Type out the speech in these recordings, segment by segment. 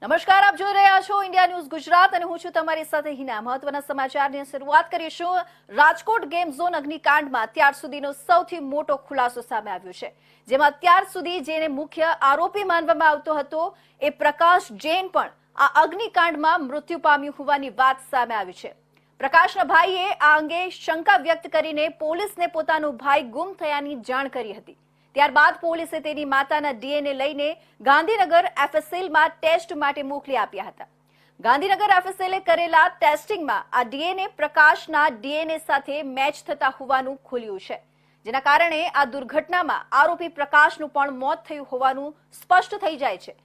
નમસ્કાર, આપ જોઈ રહ્યા છો ઇન્ડિયા ન્યૂઝ ગુજરાત અને હું છું તમારી સાથે હિના। મહત્વના સમાચારની શરૂઆત કરીશું। રાજકોટ ગેમ ઝોન અગ્નિકાંડમાં અત્યાર સુધીનો સૌથી મોટો ખુલાસો સામે આવ્યો છે, જેમાં અત્યાર સુધી જેને મુખ્ય આરોપી માનવામાં આવતો હતો એ પ્રકાશ જૈન પણ આ અગ્નિકાંડમાં મૃત્યુ પામ્યું હોવાની વાત સામે આવી છે। પ્રકાશના ભાઈએ આ અંગે શંકા વ્યક્ત કરીને પોલીસને પોતાનો ભાઈ ગુમ થયાની જાણ કરી હતી। ત્યારબાદ પોલીસે તેની માતાના ડીએનએ લઈને ગાંધીનગર એફએસએલમાં ટેસ્ટ માટે મોકલી આપ્યા હતા। ગાંધીનગર એફએસએલે કરેલા ટેસ્ટિંગમાં આ ડીએનએ પ્રકાશના ડીએનએ સાથે મેચ થતા હોવાનું ખુલ્યું છે, જેના કારણે આ દુર્ઘટનામાં આરોપી પ્રકાશનું પણ મોત થયું હોવાનું સ્પષ્ટ થઈ જાય છે।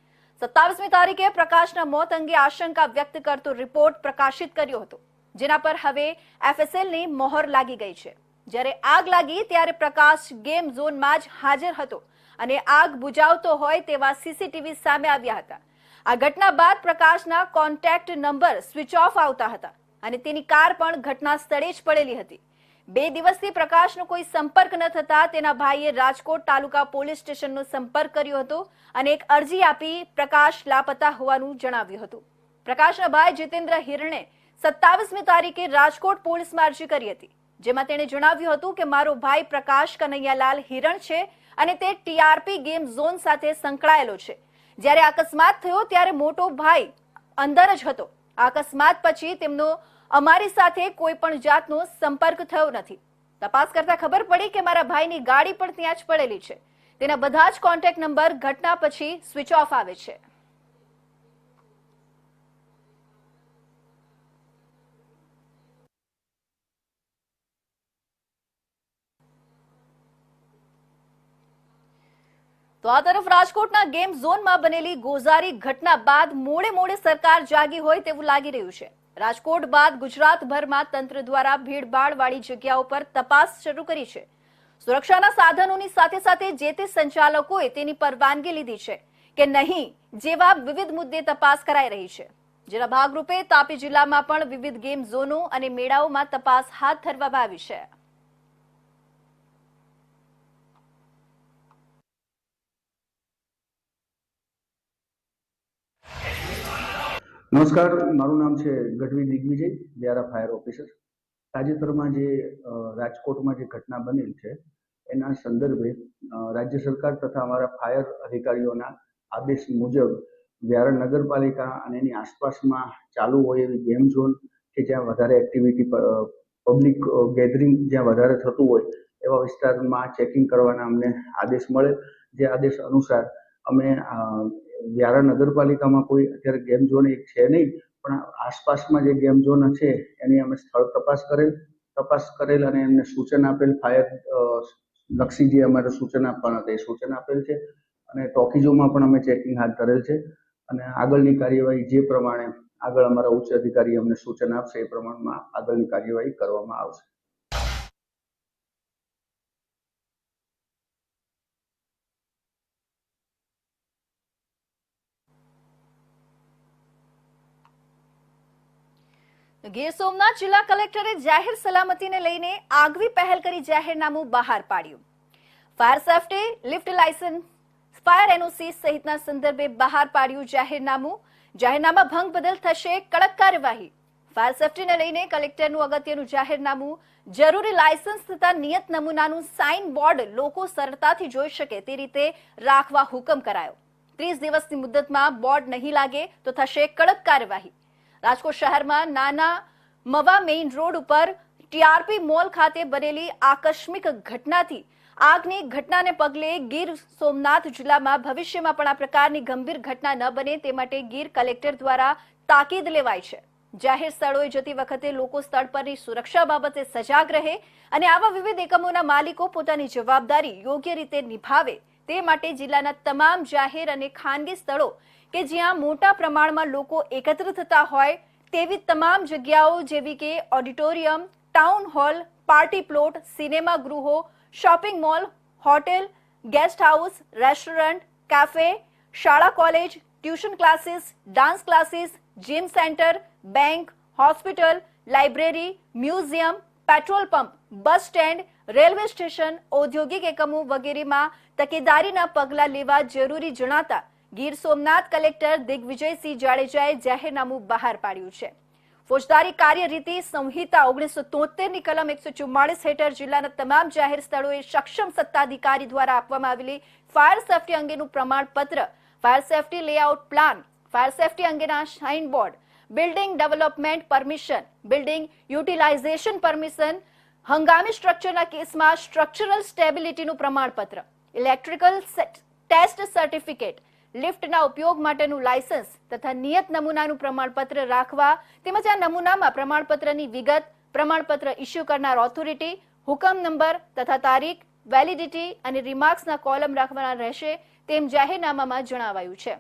27મી તારીખે પ્રકાશના મોત અંગે આશંકા વ્યક્ત કરતો રિપોર્ટ પ્રકાશિત કર્યો હતો, જેના પર હવે એફએસએલની મોહર લાગી ગઈ છે। જ્યારે આગ લાગી ત્યારે પ્રકાશ ગેમ ઝોનમાં જ હાજર હતો અને આગ બુજાવતો હોય તેવા સીસીટીવી સામે આવ્યા હતા। આ ઘટના બાદ પ્રકાશના કોન્ટેક્ટ નંબર સ્વિચ ઓફ આવતા હતા અને તેની કાર પણ ઘટના સ્થળે જ પડેલી હતી। 2 દિવસથી પ્રકાશનો કોઈ સંપર્ક ન થતા તેના ભાઈએ રાજકોટ તાલુકા પોલીસ સ્ટેશનનો સંપર્ક કર્યો હતો અને એક અરજી આપી પ્રકાશ લાપતા હોવાનું જણાવ્યું હતું। પ્રકાશના ભાઈ જીતેન્દ્ર હિરણે 27મી તારીખે રાજકોટ પોલીસમાં અરજી કરી હતી, જેમાં તેણે જણાવ્યું હતું કે મારો ભાઈ પ્રકાશ કનૈયાલાલ હિરણ છે અને તે ટીઆરપી ગેમ ઝોન સાથે સંકળાયેલો છે। જ્યારે અકસ્માત થયો ત્યારે મોટો ભાઈ અંદર જ હતો। આ અકસ્માત પછી તેમનો અમારી સાથે કોઈ પણ જાતનો સંપર્ક થયો નથી। તપાસ કરતા ખબર પડી કે મારા ભાઈની ગાડી પણ ત્યાં જ પડેલી છે। તેના બધા જ કોન્ટેક્ટ નંબર ઘટના પછી સ્વિચ ઓફ આવે છે। તો આ તરફ રાજકોટના ગેમ ઝોનમાં બનેલી ગોઝારી ઘટના બાદ મોડે સરકાર જાગી હોય તેવું લાગી રહ્યું છે। રાજકોટ બાદ ગુજરાતભરમાં તંત્ર દ્વારા ભીડભાડવાળી જગ્યાઓ પર તપાસ શરૂ કરી છે। સુરક્ષાના સાધનોની સાથે સાથે જે તે સંચાલકોએ તેની પરવાનગી લીધી છે કે નહીં જેવા વિવિધ મુદ્દે તપાસ કરાઈ રહી છે, જેના ભાગરૂપે તાપી જિલ્લામાં પણ વિવિધ ગેમ ઝોનો અને મેળાઓમાં તપાસ હાથ ધરવામાં આવી છે। નમસ્કાર, મારું નામ છે ગઢવી દિગ્વિજય, વ્યારા ફાયર ઓફિસર। તાજેતરમાં જે રાજકોટમાં જે ઘટના બનેલ છે એના સંદર્ભે રાજ્ય સરકાર તથા અમારા ફાયર અધિકારીઓના આદેશ મુજબ વ્યારા નગરપાલિકા અને એની આસપાસમાં ચાલુ હોય એવી ગેમ ઝોન કે જ્યાં વધારે એક્ટિવિટી પબ્લિક ગેધરિંગ જ્યાં વધારે થતું હોય એવા વિસ્તારમાં ચેકિંગ કરવાના અમને આદેશ મળે। જે આદેશ અનુસાર અમે વ્યારા નગરપાલિકામાં કોઈ અત્યારે ગેમ ઝોન એક છે નહીં, પણ આસપાસમાં જે ગેમ ઝોન છે એની અમે સ્થળ તપાસ કરેલ અને એમને સૂચન આપેલ, ફાયર લક્ષી જે અમારે સૂચન આપવાના હતા એ સૂચન આપેલ છે અને ટોકીઝોમાં પણ અમે ચેકિંગ હાથ ધરેલ છે અને આગળની કાર્યવાહી જે પ્રમાણે આગળ અમારા ઉચ્ચ અધિકારી અમને સૂચન આપશે એ પ્રમાણમાં આગળની કાર્યવાહી કરવામાં આવશે। ગીર સોમનાથ જિલ્લા કલેક્ટરે જાહેર સલામતીને લઈને આગવી પહેલ કરી જાહેરનામું બહાર પાડ્યું। Fire safety, lift licence, fire NOC સહિતના સંદર્ભે બહાર પાડ્યું જાહેરનામા ભંગ બદલ થશે કડક કાર્યવાહી। ફાયર સેફ્ટીને લઈને કલેક્ટરનું અગત્યનું જાહેરનામું જરૂરી લાયસન્સ તથા નિયત નમૂનાનું સાઇન બોર્ડ લોકો સરળતાથી જોઈ શકે તે રીતે રાખવા હુકમ કરાયો। 30 દિવસની મુદતમાં બોર્ડ નહીં લાગે તો થશે કડક કાર્યવાહી। રાજકોટ શહેરમાં નાના મવા મેઇન રોડ ઉપર ટીઆરપી મોલ ખાતે બનેલી આકસ્મિક ઘટનાથી આગની ઘટનાને પગલે ગીર સોમનાથ જિલ્લામાં ભવિષ્યમાં પણ આ પ્રકારની ગંભીર ઘટના ન બને તે માટે ગીર કલેક્ટર દ્વારા તાકીદ લેવાઈ છે। જાહેર સ્થળોએ જતી વખતે લોકો સ્થળ પરની સુરક્ષા બાબતે સજાગ રહે અને આવા વિવિધ એકમોના માલિકો પોતાની જવાબદારી યોગ્ય રીતે નિભાવે તે માટે જિલ્લાના તમામ જાહેર અને ખાનગી સ્થળો કે જ્યાં મોટા પ્રમાણમાં લોકો એકત્ર થતા હોય તેવી તમામ જગ્યાઓ જેવી કે auditorium, town hall, party plot, cinema ગૃહો, shopping mall, hotel, guest house, restaurant, cafe, શાળા college, tuition classes, dance classes, gym centre, bank, hospital, library, museum, petrol pump, bus stand, railway station, ઔદ્યોગિક એકમો વગેરેમાં તકેદારીના પગલાં લેવા જરૂરી જણાતા ગીર સોમનાથ કલેક્ટર દિગ્વિજયસિંહ જાડેજાએ જાહેરનામું બહાર પાડ્યું છે. ફોજદારી કાર્યરીતિ સંહિતા 1973ની કલમ 144 હેઠળ જિલ્લાના તમામ જાહેર સ્થળોએ સક્ષમ સત્તાધિકારી દ્વારા આપવામાં આવેલી ફાયર સેફટી અંગેનું પ્રમાણપત્ર, fire safety layout plan, fire safety અંગેના sign board, building development permission, building utilization permission, હંગામી સ્ટ્રક્ચરના કેસમાં સ્ટ્રક્ચરલ સ્ટેબિલિટીનું પ્રમાણપત્ર, ઇલેક્ટ્રિકલ ટેસ્ટ સર્ટિફિકેટ, લિફ્ટના ઉપયોગ માટેનું લાયસન્સ તથા નિયત નમૂનાનું પ્રમાણપત્ર રાખવા તેમજ આ નમૂનામાં પ્રમાણપત્રની વિગત, પ્રમાણપત્ર ઇસ્યુ કરનાર ઓથોરિટી, હુકમ નંબર તથા તારીખ, વેલિડિટી અને રિમાર્ક્સના કોલમ રાખવાના રહેશે તેમ જાહેરનામામાં જણાવાયું છે.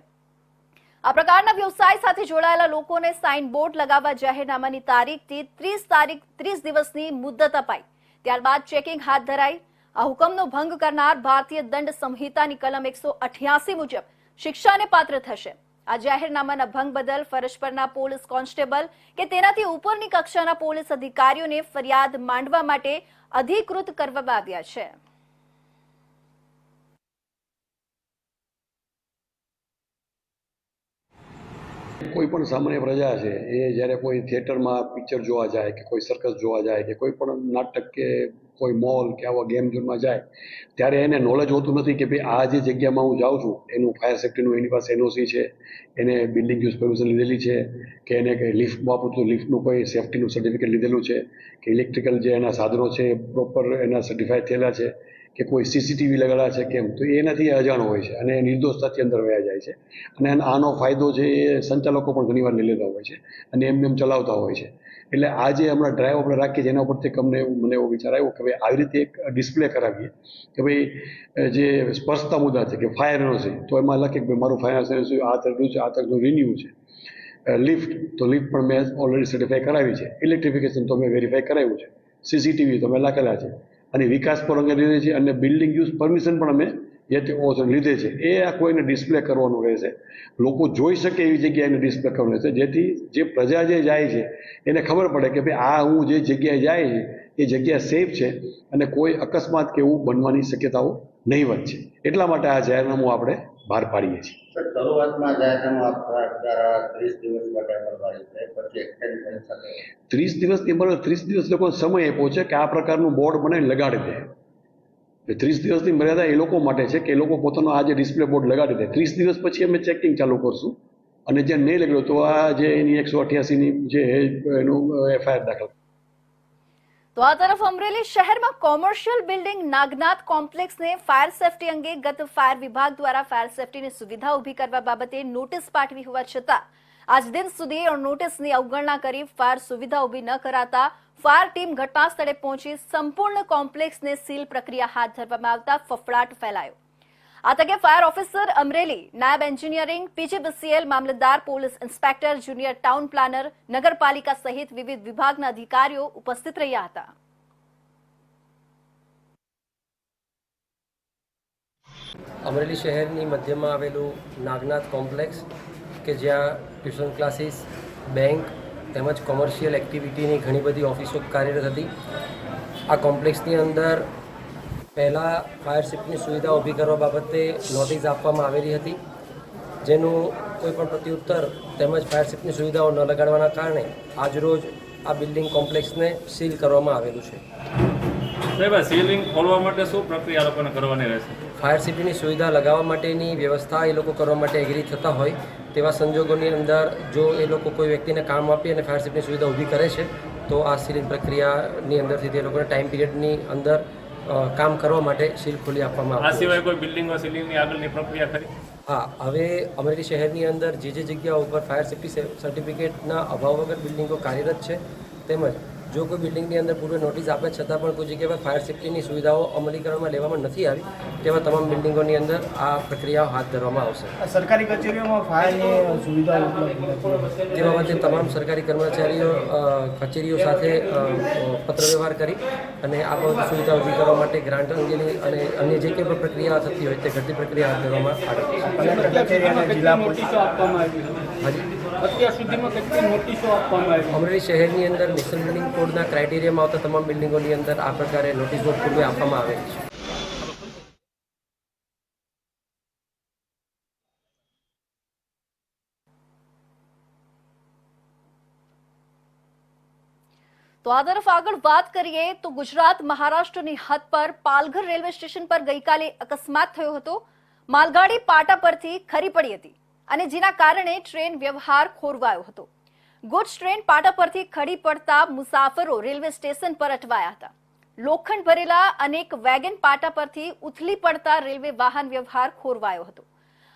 આ પ્રકારના વ્યવસાય સાથે જોડાયેલા લોકોને સાઇન બોર્ડ લગાવવા જાહેરનામાની તારીખથી 30 દિવસની મુદત અપાઈ. ત્યારબાદ ચેકિંગ હાથ ધરાઈ. આ હુકમનો ભંગ કરનાર ભારતીય દંડ સંહિતાની કલમ 188 મુજબ શિક્ષાને પાત્ર થશે. આ જાહેરનામાના ભંગ બદલ ફરજ પરના પોલીસ કોન્સ્ટેબલ કે તેનાથી ઉપરની કક્ષાના પોલીસ અધિકારીઓને ફરિયાદ માંડવા માટે અધિકૃત કરવામાં આવ્યા છે. કોઈ પણ સામાન્ય પ્રજા છે એ જ્યારે કોઈ થિયેટરમાં પિક્ચર જોવા જાય કે કોઈ સર્કસ જોવા જાય કે કોઈ પણ નાટક કે કોઈ મોલ કે આવા ગેમ ઝોનમાં જાય ત્યારે એને નોલેજ હોતું નથી કે ભાઈ આ જે જગ્યામાં હું જાઉં છું એનું ફાયર સેફ્ટીનું એની પાસે એનઓસી છે, એને બિલ્ડિંગ યુઝ પરમિશન લીધેલી છે કે એને કંઈ લિફ્ટ વાપરું તો લિફ્ટનું કોઈ સેફ્ટીનું સર્ટિફિકેટ લીધેલું છે કે ઇલેક્ટ્રિકલ જે એના સાધનો છે પ્રોપર એના સર્ટિફાઈડ થયેલા છે કે કોઈ સીસીટીવી લગાડ્યા છે કેમ, તો એનાથી અજાણ હોય છે અને નિર્દોષતાથી અંદર વયા જાય છે. અને આનો ફાયદો છે એ સંચાલકો પણ ઘણીવાર લઈ લેતા હોય છે અને એમ ચલાવતા હોય છે. એટલે આ જે હમણાં ડ્રાઈવ આપણે રાખીએ છીએ એના ઉપરથી મને એવો વિચાર આવ્યો કે ભાઈ આવી રીતે એક ડિસ્પ્લે કરાવીએ કે ભાઈ જે સ્પર્શતા મુદ્દા છે કે ફાયરનો છે તો એમાં લખે કે ભાઈ મારું ફાયર આ તરફનું છે, આ તરફનું રિન્યુ છે. લિફ્ટ તો લિફ્ટ પણ મેં ઓલરેડી સર્ટિફાઈ કરાવી છે, ઇલેક્ટ્રિફિકેશન તો મેં વેરીફાઈ કરાવ્યું છે, સીસીટીવી તો મેં લખેલા છે અને વિકાસ પર અંગે લીધે છે અને બિલ્ડિંગ યુઝ પરમિશન પણ અમે જે તે લીધે છે. એ આ કોઈને ડિસ્પ્લે કરવાનું રહેશે, લોકો જોઈ શકે એવી જગ્યાએ એને ડિસ્પ્લે કરવાનું રહેશે, જેથી જે પ્રજા જે જાય છે એને ખબર પડે કે ભાઈ આ હું જે જગ્યાએ જાય છે એ જગ્યા સેફ છે અને કોઈ અકસ્માત કે એવું બનવાની શક્યતાઓ નહીવત છે. એટલા માટે આ જાહેરનામું આપણે બહાર પાડીએ છીએ. શરૂઆતમાં જાહેરનામું આપવા 30 દિવસ માટે અમલવારી છે, પછી એક્સટેન્ડ કરી શકે 30 દિવસની બરાબર 30 દિવસ લોકોને સમય આપ્યો છે કે આ પ્રકારનું બોર્ડ બનાવીને લગાડી દે. 30 દિવસની મર્યાદા એ લોકો માટે છે કે એ લોકો પોતાનો આ જે ડિસ્પ્લે બોર્ડ લગાડી દે. 30 દિવસ પછી અમે ચેકિંગ ચાલુ કરશું અને જે નહીં લગાડ્યું તો આ જે એની 188ની જે એનું એફઆઈઆર દાખલ. તો આ તરફ અમરેલી શહેરમાં કોમર્શિયલ બિલ્ડિંગ નાગનાથ કોમ્પ્લેક્સને ફાયર સેફટી અંગે ગત ફાયર વિભાગ દ્વારા ફાયર સેફટીની સુવિધા ઊભી કરવા બાબતે નોટિસ પાઠવી હોવા છતાં આજ દિન સુધી નોટિસની અવગણના કરી ફાયર સુવિધા ઊભી ન કરાતા ફાયર ટીમ ઘટના સ્થળે પહોંચી સંપૂર્ણ કોમ્પ્લેક્સને સીલ પ્રક્રિયા હાથ ધરવામાં આવતા ફફડાટ ફેલાયો. આ તકે ફાયર ઓફિસર અમરેલી, નાયબ engineering, PGVCL, mamlatdar, police inspector, junior town planner, નગરપાલિકા સહિત વિવિધ વિભાગના અધિકારીઓ ઉપસ્થિત રહ્યા હતા. અમરેલી શહેરની મધ્યમાં આવેલું નાગનાથ કોમ્પ્લેક્સ કે જ્યાં ટ્યુશન ક્લાસીસ, બેંક તેમજ કોમર્શિયલ એક્ટિવિટીની ઘણી બધી ઓફિસો કાર્યરત હતી. આ કોમ્પ્લેક્સની અંદર પહેલાં ફાયર સેફ્ટીની સુવિધા ઊભી કરવા બાબતે નોટિસ આપવામાં આવેલી હતી, જેનું કોઈપણ પ્રત્યુત્તર તેમજ ફાયર સેફ્ટીની સુવિધાઓ ન લગાડવાના કારણે આજરોજ આ બિલ્ડિંગ કોમ્પ્લેક્સને સીલ કરવામાં આવેલું છે. સાહેબ, સીલિંગ ખોલવા માટે શું પ્રક્રિયા લોકોને કરવાની રહેશે? ફાયર સેફ્ટીની સુવિધા લગાવવા માટેની વ્યવસ્થા એ લોકો કરવા માટે એગ્રી થતા હોય તેવા સંજોગોની અંદર જો એ લોકો કોઈ વ્યક્તિને કામ આપી અને ફાયર સેફ્ટીની સુવિધા ઊભી કરે છે તો આ સીલિંગ પ્રક્રિયાની અંદરથી તે લોકોને ટાઈમ પીરિયડની અંદર કામ કરવા માટે સીલ ખોલી આપવામાં આવે. આ સિવાય કોઈ બિલ્ડિંગો સીલિંગની આગળની પ્રક્રિયા ખરી? હા, હવે અમરેલી શહેરની અંદર જે જગ્યાઓ ઉપર ફાયર સેફ્ટી સર્ટિફિકેટના અભાવ વગર બિલ્ડિંગો કાર્યરત છે તેમજ જો કોઈ બિલ્ડિંગની અંદર પૂર્વે નોટિસ આપે છતાં પણ કોઈ જગ્યાએ ફાયર સેફ્ટીની સુવિધાઓ અમલીકરણમાં લેવામાં નથી આવી તેવા તમામ બિલ્ડિંગોની અંદર આ પ્રક્રિયાઓ હાથ ધરવામાં આવશે. સરકારી કચેરીઓમાં ફાયરની સુવિધા ઉપલબ્ધ તે બાબતે તમામ સરકારી કર્મચારીઓ કચેરીઓ સાથે પત્ર વ્યવહાર કરી અને આ બધી સુવિધા ઊભી કરવા માટે ગ્રાન્ટ અંગેની અને અન્ય જે કંઈ પણ પ્રક્રિયા થતી હોય તે ઘટતી પ્રક્રિયા હાથ ધરવામાં આવે. અત્યાર સુધીમાં કેટલી નોટિસો આપવામાં આવી? અમરેલી શહેરની અંદર નેશનલ બિલ્ડિંગ કોડના ક્રાઇટેરિયામાં આવતા તમામ બિલ્ડિંગોની અંદર આ પ્રકારે નોટિસો પૂર્વે આપવામાં આવેલી છે. તો આ તરફ આગળ વાત કરીએ તો ગુજરાત મહારાષ્ટ્રની હદ પર પાલઘર રેલવે સ્ટેશન પર ગઈકાલે અકસ્માત થયો હતો. માલગાડી પાટા પરથી ખરી પડી હતી અને જેના કારણે ટ્રેન વ્યવહાર ખોરવાયો હતો. ગુડ્સ ટ્રેન પાટા પરથી ખડી પડતા મુસાફરો રેલવે સ્ટેશન પર અટવાયા હતા. લોખંડ ભરેલા અનેક વેગન પાટા પરથી ઉથલી પડતા રેલવે વાહન વ્યવહાર ખોરવાયો હતો.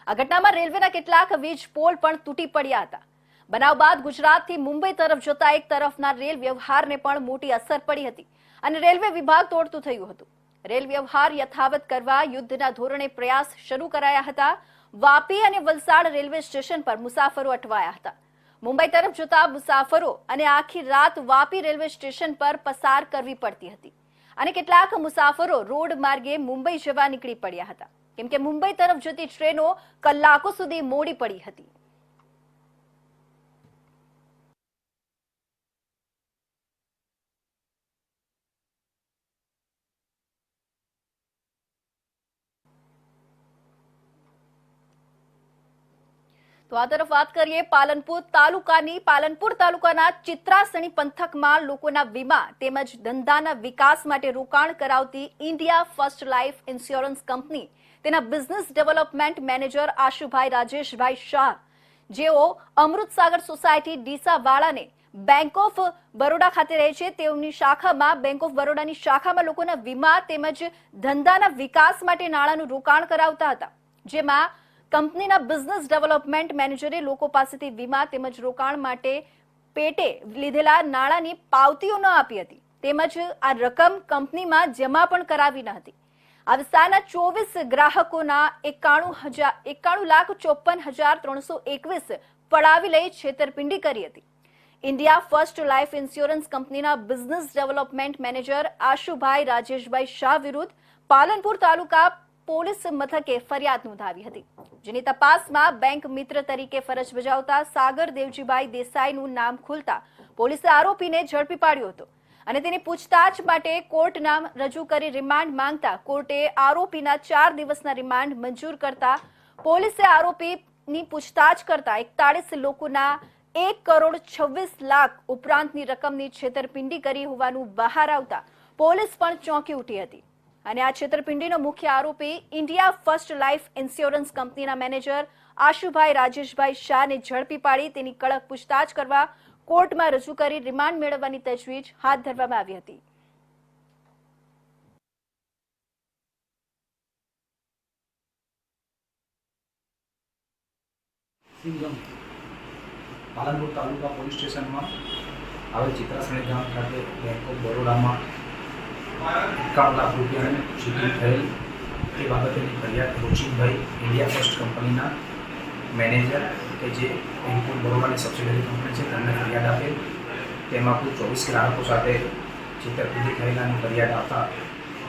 આ ઘટનામાં રેલવેના કેટલાક વીજ પોલ પણ તૂટી પડ્યા હતા. બનાવ બાદ ગુજરાતથી મુંબઈ તરફ જતા એક તરફના રેલ વ્યવહારને પણ મોટી અસર પડી હતી અને રેલવે વિભાગ તોડતું થયું હતું. રેલ વ્યવહાર યથાવત કરવા યુદ્ધના ધોરણે પ્રયાસ શરૂ કરાયા હતા. વાપી અને વલસાડ રેલવે સ્ટેશન પર મુસાફરો અટવાયા હતા. મુંબઈ તરફ જતા મુસાફરો અને આખી રાત વાપી રેલવે સ્ટેશન પર પસાર કરવી પડતી હતી અને કેટલાક મુસાફરો રોડ માર્ગે મુંબઈ જવા નીકળી પડ્યા હતા કેમ કે મુંબઈ તરફ જતી ટ્રેનો કલાકો સુધી મોડી પડી હતી. તો આ તરફ વાત કરીએ પાલનપુર તાલુકાના ચિત્રાસણી પંથકમાં લોકોના વીમા તેમજ ધંધાના વિકાસ માટે રોકાણ કરાવતી India first life insurance company તેના business development manager Ashubhai Rajeshbhai Shah, જેઓ અમૃતસાગર સોસાયટી ડીસાવાળાને બેંક ઓફ બરોડા ખાતે રહે છે, તેઓની શાખામાં બેંક ઓફ બરોડાની શાખામાં લોકોના વીમા તેમજ ધંધાના વિકાસ માટે નાણાંનું રોકાણ કરાવતા હતા. જેમાં કંપનીના બિઝનેસ ડેવલપમેન્ટ મેનેજરે લોકો પાસેથી વીમા તેમજ રોકાણ માટે પેટે લીધેલા નાણાંની પાવતીઓ ન આપી હતી તેમજ આ રકમ કંપનીમાં જમા પણ કરાવી ન હતી. આ વિસ્તારના 24 ગ્રાહકોના 91,54,321 પડાવી લઈ છેતરપિંડી કરી હતી. ઇન્ડિયા ફર્સ્ટ લાઈફ ઇન્સ્યોરન્સ કંપનીના business development manager Ashubhai Rajeshbhai Shah વિરુદ્ધ પાલનપુર તાલુકા પોલીસ મથકે ફરિયાદ નોંધાવી હતી, જેની તપાસમાં બેંક મિત્ર તરીકે ફરજ બજાવતા સાગર દેવજીભાઈ દેસાઈનું નામ ખુલતા પોલીસે આરોપીને ઝડપી પાડ્યો હતો અને તેની પૂછતાછ માટે કોર્ટ નામ રજૂ કરી રિમાન્ડ માંગતા કોર્ટે આરોપીના 4 દિવસના રિમાન્ડ મંજૂર કરતા પોલીસે આરોપીની પૂછતાછ કરતા 41 લોકોના 1,26,00,000 ઉપરાંતની રકમની છેતરપિંડી કરી હોવાનું બહાર આવતા પોલીસ પણ ચોંકી ઉઠી હતી અને આ છેતરપિંડીનો મુખ્ય આરોપી ઇન્ડિયા ફર્સ્ટ લાઈફ ઇન્સ્યોરન્સ કંપનીના મેનેજર આશુભાઈ રાજેશભાઈ શાહને ઝડપી પાડી તેની કડક પૂછતાછ કરવા કોર્ટમાં રજૂ કરી રિમાન્ડ મેળવવાની તજવીજ હાથ ધરવામાં આવી હતી. પાલનપુર તાલુકા પોલીસ સ્ટેશનમાં આવેલ ચિત્રાસણી ગામ ખાતે બેંક ઓફ બરોડામાં 51 લાખ રૂપિયાની ચીટિંગ થયેલ તે બાબતેની ફરિયાદ રોશનભાઈ ઇન્ડિયા ફર્સ્ટ કંપનીના મેનેજર કે જે બેંક ઓફ બરોડાની સબસિડરી કંપની છે તેમને ફરિયાદ આપેલ. તેમાં કુલ 24 ગ્રાહકો સાથે છેતરપિંડી થયેલાની ફરિયાદ આવતા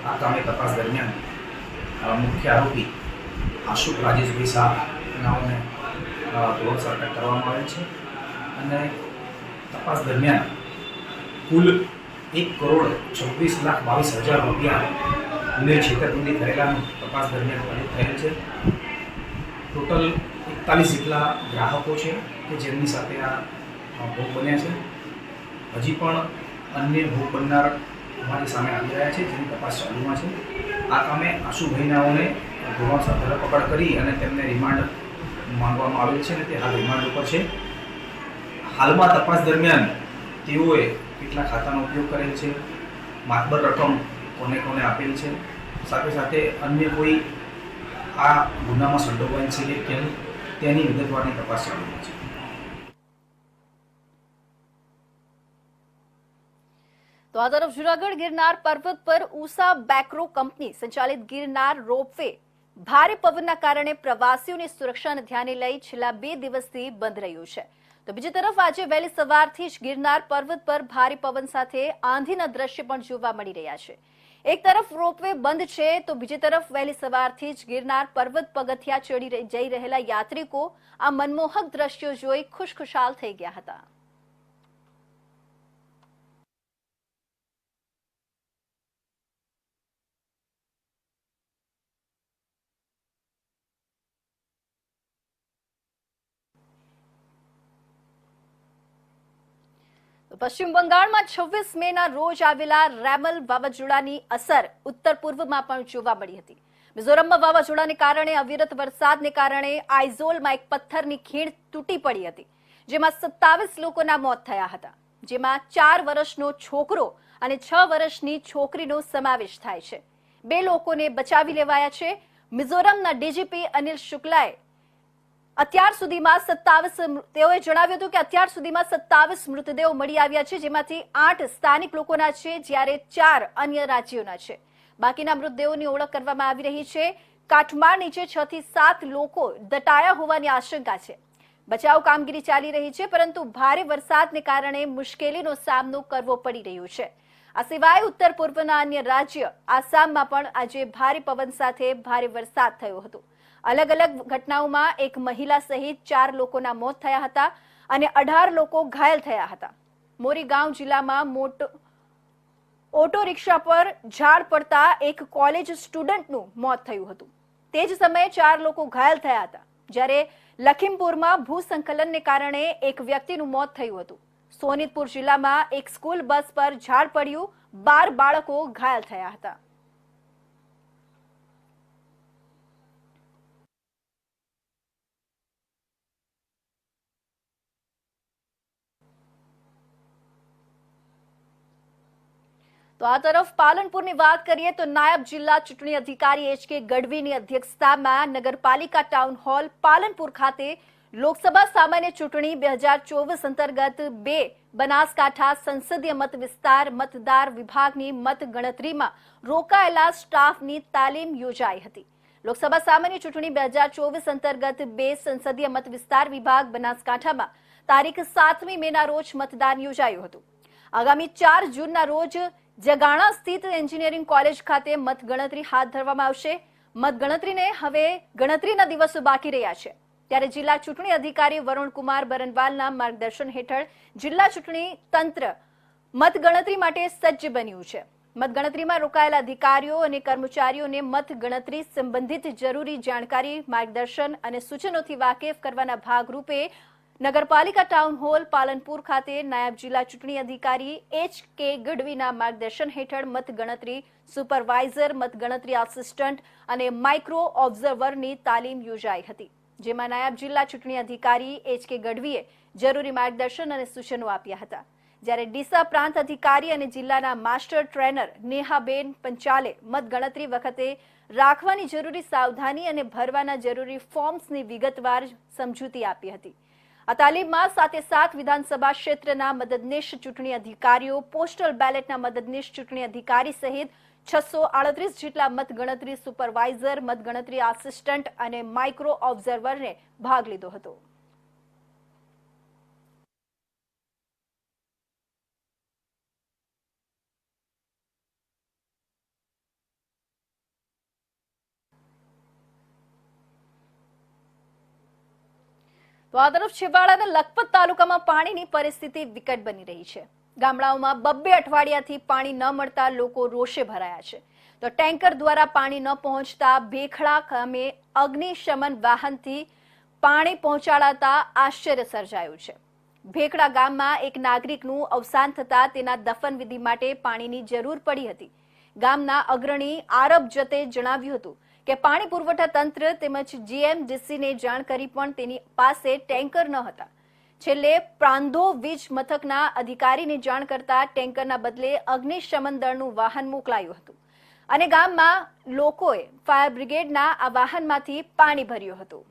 આ કામે તપાસ દરમિયાન મુખ્ય આરોપી આશુભાઈ રાજેશભાઈ શાહ નાઓને ધોરણસર અટક કરવામાં આવેલ છે અને તપાસ દરમિયાન કુલ 1,26,22,000 રૂપિયાની છેતરપિંડી થયેલાનું તપાસ દરમિયાન ફરિયાદ થયેલ છે. ટોટલ 41 જેટલા ગ્રાહકો છે કે જેમની સાથે આ ભોગ બન્યા છે. હજી પણ અન્ય ભોગ બનનાર અમારી સામે આવી રહ્યા છે, જેની તપાસ ચાલુમાં છે. આ કામે આશુભાઈનાઓને ધોરણસર ધરપકડ કરી અને તેમને રિમાન્ડ માંગવામાં આવેલ છે અને તે હાલ રિમાન્ડ ઉપર છે. હાલમાં તપાસ દરમિયાન તેઓએ કેટલા ખાતાનો ઉપયોગ કરેલ છે, માતબર રકમ કોને કોને આપેલ છે, સાથે સાથે અન્ય કોઈ આ ગુનામાં સંડોવાયેલ છે કે કેમ તેની વિગતવારની તપાસ ચાલુ છે. તો આ તરફ જૂનાગઢ ગિરનાર પર્વત પર ઉષા બેક્રો કંપની સંચાલિત ગિરનાર રોપવે ભારે પવનના કારણે પ્રવાસીઓની સુરક્ષાને ધ્યાને લઈ છેલ્લા 2 દિવસથી બંધ રહ્યું છે. તો બીજી તરફ આજે વહેલી સવારથી જ ગિરનાર પર્વત પર ભારે પવન સાથે આંધીના દ્રશ્ય પણ જોવા મળી રહ્યા છે. એક તરફ રોપવે બંધ છે તો બીજી તરફ વહેલી સવારથી જ ગિરનાર પર્વત પગથિયા ચડી જઈ રહેલા યાત્રિકો આ મનમોહક દ્રશ્યો જોઈ ખુશખુશાલ થઈ ગયા હતા. પશ્ચિમ બંગાળમાં 26 મેના રોજ આવેલા રેમલ વાવાઝોડાની અસર ઉત્તર પૂર્વમાં પણ જોવા મળી હતી. મિઝોરમમાં વાવાઝોડાને કારણે અવિરત વરસાદને કારણે આઇઝોલમાં એક પથ્થરની ખીણ તૂટી પડી હતી, જેમાં 27 લોકોના મોત થયા હતા, જેમાં 4 વર્ષનો છોકરો અને 6 વર્ષની છોકરીનો સમાવેશ થાય છે. 2 લોકોને બચાવી લેવાયા છે. મિઝોરમના ડીજીપી અનિલ શુક્લાએ અત્યાર સુધીમાં 27 તેઓએ જણાવ્યું હતું કે અત્યાર સુધીમાં 27 મૃતદેહો મળી આવ્યા છે, જેમાંથી 8 સ્થાનિક લોકોના છે, જ્યારે 4 અન્ય રાજ્યોના છે. બાકીના મૃતદેહોની ઓળખ કરવામાં આવી રહી છે. કાટમાળ નીચે 6 થી 7 લોકો દટાયા હોવાની આશંકા છે. બચાવ કામગીરી ચાલી રહી છે, પરંતુ ભારે વરસાદને કારણે મુશ્કેલીનો સામનો કરવો પડી રહ્યો છે. આ સિવાય ઉત્તર પૂર્વના અન્ય રાજ્ય આસામમાં પણ આજે ભારે પવન સાથે ભારે વરસાદ થયો હતો. અલગ અલગ ઘટનાઓમાં એક મહિલા સહિત 4 લોકોના મોત થયા હતા અને 18 લોકો ઘાયલ થયા હતા. મોરીગાંવ જિલ્લામાં ઓટો રિક્ષા પર ઝાડ પડતા એક કોલેજ સ્ટુડન્ટનું મોત થયું હતું. તે જ સમયે 4 લોકો ઘાયલ થયા હતા, જ્યારે લખીમપુરમાં ભૂસંકલનને કારણે એક વ્યક્તિનું મોત થયું હતું. સોનિતપુર જિલ્લામાં એક સ્કૂલ બસ પર ઝાડ પડ્યું, 12 બાળકો ઘાયલ થયા હતા. તો આ તરફ પાલનપુરની વાત કરીએ તો નાયબ જિલ્લા ચૂંટણી અધિકારી એચ.કે. ગઢવીની અધ્યક્ષતામાં નગરપાલિકા ટાઉન હોલ પાલનપુર ખાતે લોકસભા સામાન્ય ચૂંટણી 2024 અંતર્ગત 2 બનાસકાંઠા સંસદીય મત વિસ્તાર મતદાર વિભાગની મત ગણતરીમાં રોકાયેલા સ્ટાફની તાલીમ યોજાઈ હતી. લોકસભા સામાન્ય ચૂંટણી 2024 અંતર્ગત 2 સંસદીય મત વિસ્તાર વિભાગ બનાસકાંઠામાં તારીખ 7મી મેના રોજ મતદાન યોજાયું હતું. આગામી 4 જૂનના રોજ જગાણા સ્થિત એન્જિનિયરિંગ કોલેજ ખાતે મતગણતરી હાથ ધરવામાં આવશે. મતગણતરીને હવે ગણતરીના દિવસો બાકી રહ્યા છે, ત્યારે જિલ્લા ચૂંટણી અધિકારી વરુણકુમાર બરનવાલના માર્ગદર્શન હેઠળ જિલ્લા ચૂંટણી તંત્ર મતગણતરી માટે સજ્જ બન્યું છે. મતગણતરીમાં રોકાયેલા અધિકારીઓ અને કર્મચારીઓને મતગણતરી સંબંધિત જરૂરી જાણકારી, માર્ગદર્શન અને સૂચનોથી વાકેફ કરવાના ભાગરૂપે નગરપાલિકા ટાઉન હોલ પાલનપુર ખાતે નાયબ જિલ્લા ચૂંટણી અધિકારી એચ.કે. ગઢવીના માર્ગદર્શન હેઠળ મતગણતરી સુપરવાઇઝર, મતગણતરી આસિસ્ટન્ટ અને માઇક્રો ઓબ્ઝર્વરની તાલીમ યોજાઈ હતી, જેમાં નાયબ જિલ્લા ચૂંટણી અધિકારી એચ.કે. ગઢવીએ જરૂરી માર્ગદર્શન અને સૂચનો આપ્યા હતા, જ્યારે ડીસા પ્રાંત અધિકારી અને જિલ્લાના માસ્ટર ટ્રેનર નેહાબેન પંચાલે મતગણતરી વખતે રાખવાની જરૂરી સાવધાની અને ભરવાના જરૂરી ફોર્મ્સની વિગતવાર સમજૂતી આપી હતી. આ તાલીમમાં સાથે વિધાનસભા ક્ષેત્રના મદદનીશ ચૂંટણી અધિકારીઓ, પોસ્ટલ બેલેટના મદદનીશ ચૂંટણી અધિકારી સહિત 638 જેટલા મતગણતરી સુપરવાઇઝર, મતગણતરી આસિસ્ટન્ટ અને માઇક્રો ઓબ્ઝર્વરને ભાગ લીધો હતો. તો આ તરફ છેવાડાના લખપત તાલુકામાં પાણીની પરિસ્થિતિ વિકટ બની રહી છે. ગામડાઓમાં 2 અઠવાડિયાથી પાણી ન મળતા લોકો રોષે ભરાયા છે. તો ટેન્કર દ્વારા પાણી ન પહોંચતા ભેખડા ગામે અગ્નિશમન વાહનથી પાણી પહોંચાડાતા આશ્ચર્ય સર્જાયું છે. ભેખડા ગામમાં એક નાગરિકનું અવસાન થતા તેના દફન વિધિ માટે પાણીની જરૂર પડી હતી. ગામના અગ્રણી આરબ જતે જણાવ્યું હતું કે પાણી પુરવઠા તંત્ર તેમજ જીએમડીસીને જાણ કરી પણ તેની પાસે ટેન્કર ન હતા. છેલ્લે પ્રાંધો વીજ મથકના અધિકારીને જાણ કરતા ટેન્કરના બદલે અગ્નિશમન દળનું વાહન મોકલાયું હતું અને ગામમાં લોકોએ ફાયર બ્રિગેડના આ વાહનમાંથી પાણી ભર્યું હતું.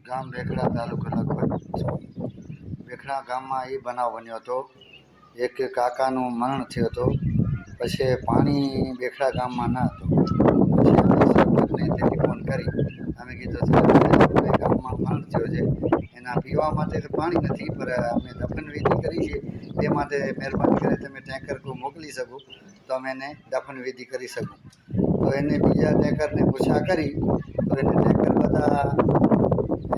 ગામ ભેખડા, તાલુકો લખપત. ભેખડા ગામમાં એ બનાવ બન્યો હતો, એક કાકાનું મરણ થયું હતું. પછી પાણી ભેખડા ગામમાં ન હતું. પછી અમે સરપંચને ટેલિફોન કરી અમે કીધું છે ગામમાં મરણ થયો છે, એના પીવા માટે તો પાણી નથી, પણ અમે દફન વિધિ કરી છે, તે માટે મહેરબાની કરી તમે ટેન્કર કોઈ મોકલી શકો તો અમે એને દફન વિધિ કરી શકું. તો એને બીજા ટેન્કરને પૂછા કરી તો એને ટેન્કર બધા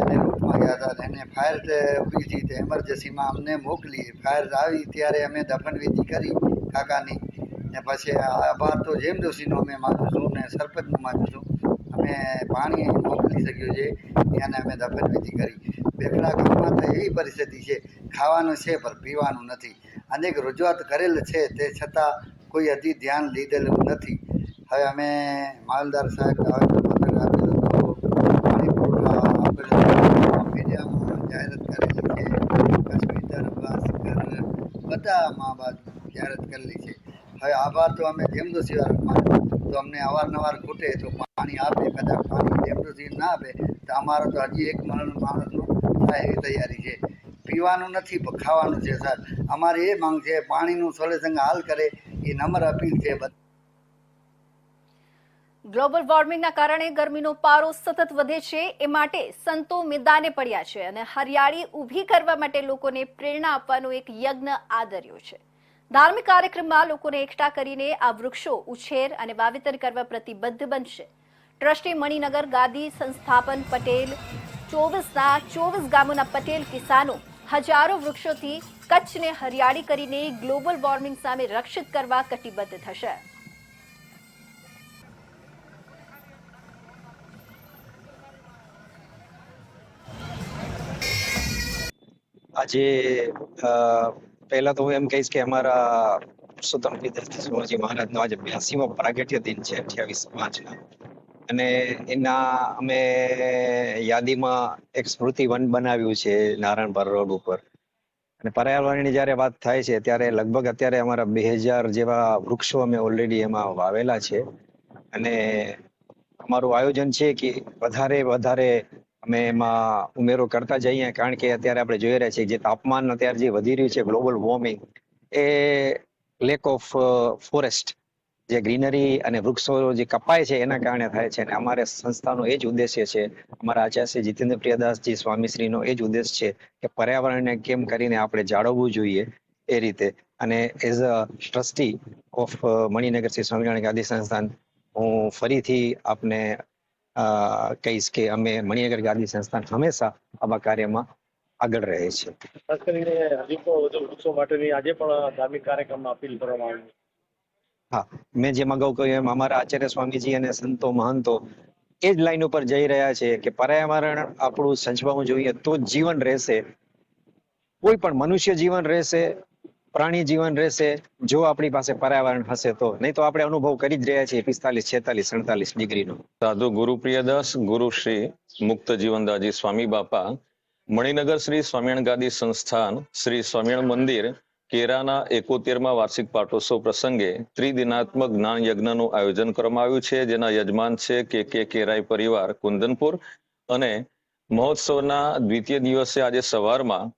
એને રૂટમાં ગયા હતા. એને ફાયર ઊભી હતી તે એમરજન્સીમાં અમને મોકલી. ફાયર આવી ત્યારે અમે દફન વિધિ કરી કાકાની, ને પછી આભાર તો જેમ દોશીનો અમે માનું છું ને સરપંચનું માનું છું. અમે પાણી મોકલી શક્યું છે એને અમે દફનવિધિ કરી. બેખડા ગામમાં તો એવી પરિસ્થિતિ છે, ખાવાનું છે પણ પીવાનું નથી. અનેક રજૂઆત કરેલ છે તે છતાં કોઈ હજી ધ્યાન લીધેલું નથી. હવે અમે મામલતદાર સાહેબ આવેદનપત્ર આપેલું તો પાણી પુરવઠા આપેલું, મીડિયામાં જાહેરાત કરેલી છે, કચ્છ બધા મા બાપ જાહેરાત કરેલી છે. હવે આભાર તો અમે જેમદોશી માનું તો અમને અવારનવાર ખૂટે તો પાણી આપે. કદાચ પાણી જેમદોશી ના આપે તો અમારો તો હજી એક માણસનું થાય એવી તૈયારી છે. પીવાનું નથી પણ ખાવાનું છે સાહેબ. અમારી એ માંગ છે પાણીનું સોલ્યુશન હાલ કરે એ નમ્ર અપીલ છે. ગ્લોબલ વોર્મિંગના કારણે ગરમીનો પારો સતત વધે છે, એ માટે સંતો મેદાને પડ્યા છે અને હરિયાળી ઊભી કરવા માટે લોકોને પ્રેરણા આપવાનો એક યજ્ઞ આદર્યો છે. ધાર્મિક કાર્યક્રમમાં લોકોને એકઠા કરીને આ વૃક્ષો ઉછેર અને વાવેતર કરવા પ્રતિબદ્ધ બનશે. ટ્રસ્ટી મણિનગર ગાદી સંસ્થાપન પટેલ 24ના 24 ગામોના પટેલ કિસાનો હજારો વૃક્ષોથી કચ્છને હરિયાળી કરીને ગ્લોબલ વોર્મિંગ સામે રક્ષિત કરવા કટિબદ્ધ થશે. આજે પહેલા તો હું એમ કહીશ કે અમારા પુરુષોત્તમ શ્રીજી મહારાજનો આજે 82મો પ્રાગટ્ય દિન છે 28/5ના, અને એના અમે યાદીમાં એક સ્મૃતિ વન બનાવ્યું છે નારાયણપર રોડ ઉપર. અને પર્યાવરણની જ્યારે વાત થાય છે ત્યારે લગભગ અત્યારે અમારા 2000 જેવા વૃક્ષો અમે ઓલરેડી એમાં વાવેલા છે. અને અમારું આયોજન છે કે વધારે અમે એમાં ઉમેરો કરતા જઈએ, કારણ કે અત્યારે આપણે જોઈ રહ્યા છીએ જે તાપમાન અત્યારે જે વધી રહ્યું છે, global warming, A lack of forest, જે ગ્રીનરી અને વૃક્ષો જે કપાય છે એના કારણે થાય છે. અને અમારે સંસ્થાનો એ જ ઉદ્દેશ્ય છે, અમારા આચાર્ય શ્રી જીતેન્દ્ર પ્રિયદાસજી સ્વામીશ્રીનો એ જ ઉદ્દેશ છે કે પર્યાવરણને કેમ કરીને આપણે જાળવવું જોઈએ એ રીતે. અને as a trustee of Maninagar Shri Swaminarayan ગાદી સંસ્થાન હું ફરીથી આપને કહીશ કે અમે મણિનગર ગાદી સંસ્થાન હંમેશા આવા કાર્યમાં આગળ રહે છે. ખાસ કરીને હજી તો વૃક્ષો માટેની આજે પણ ધાર્મિક કાર્યક્રમમાં અપીલ કરવામાં આવી. હા, મેં જેમ અગાઉ કહ્યું એમ અમારા આચાર્ય સ્વામીજી અને સંતો મહંતો એ જ લાઈન ઉપર જઈ રહ્યા છે કે પર્યાવરણ આપણું સંજવાવું જોઈએ તો જ જીવન રહેશે. કોઈ પણ મનુષ્ય જીવન રહેશે, પ્રાણી જીવન રહેશે જો આપણી પાસે પર્યાવરણ હશે તો. નહીં તો આપણે અનુભવ કરી જ રહ્યા છીએ 45, 46, 47 ડિગ્રીનો. સાધુ ગુરુપ્રિયદાસ ગુરુ શ્રી મુક્ત જીવનદાસજી સ્વામી બાપા મણિનગર શ્રી સ્વામિનારાયણ ગાદી સંસ્થાન શ્રી સ્વામિનારાયણ મંદિર કેરાના 71મા વાર્ષિક પાટોત્સવ પ્રસંગે ત્રિદિનાત્મક જ્ઞાન યજ્ઞનું આયોજન કરવામાં આવ્યું છે, જેના યજમાન છે કે કેરાઈ પરિવાર કુંદનપુર. અને મહોત્સવના દ્વિતીય દિવસે આજે સવારમાં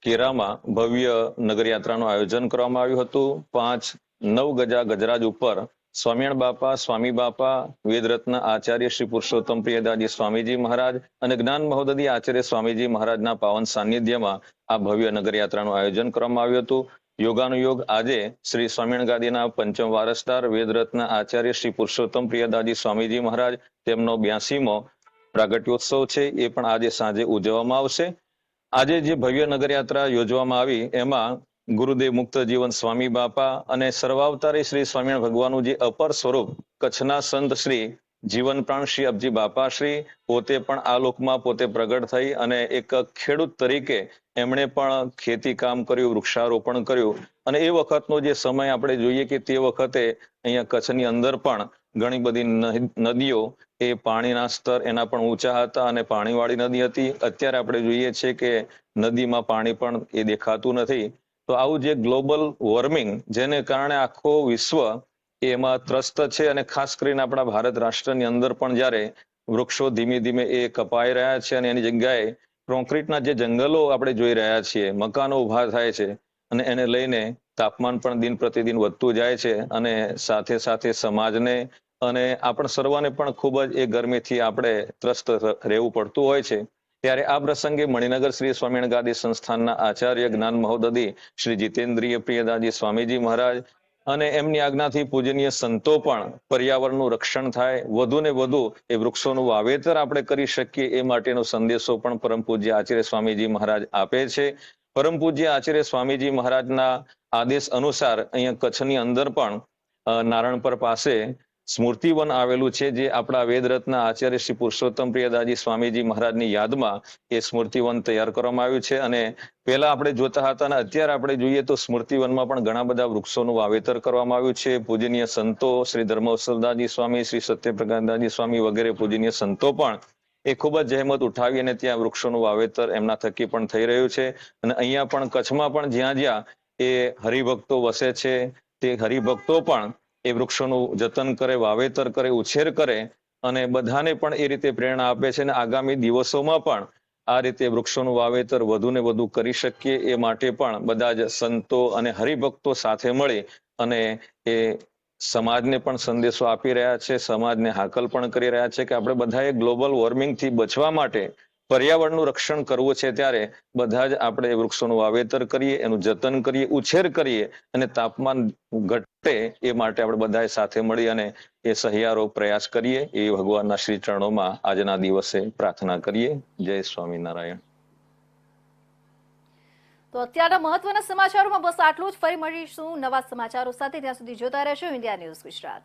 કેરામાં ભવ્ય નગરયાત્રાનું આયોજન કરવામાં આવ્યું હતું. 5 9 ગજા ગજરાજ ઉપર સ્વામિનારાયણ બાપા, સ્વામી બાપા, વેદરત્ન આચાર્ય શ્રી પુરુષોત્તમ પ્રિયદાસજી સ્વામીજી મહારાજ અને જ્ઞાન મહોદધી આચાર્ય સ્વામીજી મહારાજના પાવન સાનિધ્યમાં આ ભવ્ય નગરયાત્રાનું આયોજન કરવામાં આવ્યું હતું. યોગાનુયોગ આજે શ્રી સ્વામિનારાયણ ગાદીના પંચમ વારસદાર વેદરત્ન આચાર્ય શ્રી પુરુષોત્તમ પ્રિયદાસજી સ્વામીજી મહારાજ, તેમનો 82મો પ્રાગટ્યોત્સવ છે, એ પણ આજે સાંજે ઉજવવામાં આવશે. આજે જે ભવ્ય નગરયાત્રા યોજવામાં આવી એમાં ગુરુદેવ મુક્ત જીવન સ્વામી બાપા અને સર્વાવતારી શ્રી સ્વામિનારાયણ ભગવાનનું જે અપર સ્વરૂપ કચ્છના સંત શ્રી જીવન પ્રાણ શ્રી અબજી બાપા શ્રી પોતે પણ આ લોકમાં પોતે પ્રગટ થઈ અને એક ખેડૂત તરીકે એમણે પણ ખેતી કામ કર્યું, વૃક્ષારોપણ કર્યું. અને એ વખતનો જે સમય આપણે જોઈએ કે તે વખતે અહીંયા કચ્છની અંદર પણ ઘણી બધી નદીઓ એ પાણીના સ્તર એના પણ ઊંચા હતા અને પાણીવાળી નદી હતી. અત્યારે આપણે જોઈએ છીએ કે નદીમાં પાણી પણ એ દેખાતું નથી. તો આવું જે ગ્લોબલ વોર્મિંગ જેને કારણે આખો વિશ્વ એમાં ત્રસ્ત છે, અને ખાસ કરીને આપણા ભારત રાષ્ટ્રની અંદર પણ જ્યારે વૃક્ષો ધીમે ધીમે એ કપાઈ રહ્યા છે અને એની જગ્યાએ કોન્ક્રીટના જે જંગલો આપણે જોઈ રહ્યા છીએ, મકાનો ઉભા થાય છે અને એને લઈને તાપમાન પણ દિન પ્રતિદિન વધતું જાય છે અને સાથે સાથે સમાજને અને આપણે સર્વને પણ ખૂબ જ એ ગરમીથી આપણે ત્રસ્ત રહેવું પડતું હોય છે. ત્યારે આ પ્રસંગે મણિનગર શ્રી સ્વામિનારાયણ ગાદી સંસ્થાનના આચાર્ય જ્ઞાન મહોદધી શ્રી જીતેન્દ્રિય પ્રિયદાસજી સ્વામીજી મહારાજ અને એમની આજ્ઞાથી પૂજનીય સંતો પણ પર્યાવરણનું રક્ષણ થાય, વધુ ને વધુ એ વૃક્ષોનું વાવેતર આપણે કરી શકીએ એ માટેનો સંદેશો પણ પરમ પૂજ્ય આચાર્ય સ્વામીજી મહારાજ આપે છે. પરમ પૂજ્ય આચાર્ય સ્વામીજી મહારાજના આદેશ અનુસાર અહીંયા કચ્છની અંદર પણ નારણપર પાસે સ્મૃતિવન આવેલું છે, જે આપણા વેદરત્ન આચાર્ય શ્રી પુરુષોત્તમ પ્રિયદાસજી સ્વામીજી મહારાજની યાદમાં એ સ્મૃતિવન તૈયાર કરવામાં આવ્યું છે. અને પહેલા આપણે જોતા હતા અને અત્યારે આપણે જોઈએ તો સ્મૃતિવનમાં પણ ઘણા બધા વૃક્ષોનું વાવેતર કરવામાં આવ્યું છે. પૂજનીય સંતો શ્રી ધર્મવત્સલદાસજી સ્વામી, શ્રી સત્યપ્રકાશદાસજી સ્વામી વગેરે પૂજનીય સંતો પણ એ ખૂબ જ જહેમત ઉઠાવી અને ત્યાં વૃક્ષોનું વાવેતર એમના થકી પણ થઈ રહ્યું છે. અને અહીંયા પણ કચ્છમાં પણ જ્યાં જ્યાં એ હરિભક્તો વસે છે તે હરિભક્તો પણ એ વૃક્ષોનું જતન કરે, વાવેતર કરે, ઉછેર કરે અને બધાને પણ એ રીતે પ્રેરણા આપે છે. અને આગામી દિવસોમાં પણ આ રીતે વૃક્ષોનું વાવેતર વધુ ને વધુ કરી શકીએ એ માટે પણ બધા જ સંતો અને હરિભક્તો સાથે મળી અને એ સમાજને પણ સંદેશો આપી રહ્યા છે, સમાજને હાકલ પણ કરી રહ્યા છે કે આપણે બધાએ ગ્લોબલ વોર્મિંગથી બચવા માટે પર્યાવરણનું રક્ષણ કરવું છે. ત્યારે બધા જ આપણે વૃક્ષોનું વાવેતર કરીએ, એનું જતન કરીએ, ઉછેર કરીએ અને તાપમાન ઘટે એ માટે આપણે બધાએ સાથે મળી અને એ સહિયારો પ્રયાસ કરીએ એ ભગવાનના શ્રી ચરણોમાં આજના દિવસે પ્રાર્થના કરીએ. જય સ્વામિનારાયણ. તો અત્યારના મહત્વના સમાચારોમાં બસ આટલું જ. ફરી મળીશું નવા સમાચારો સાથે. ત્યાં સુધી જોતા રહેશો ઇન્ડિયા ન્યૂઝ ગુજરાત.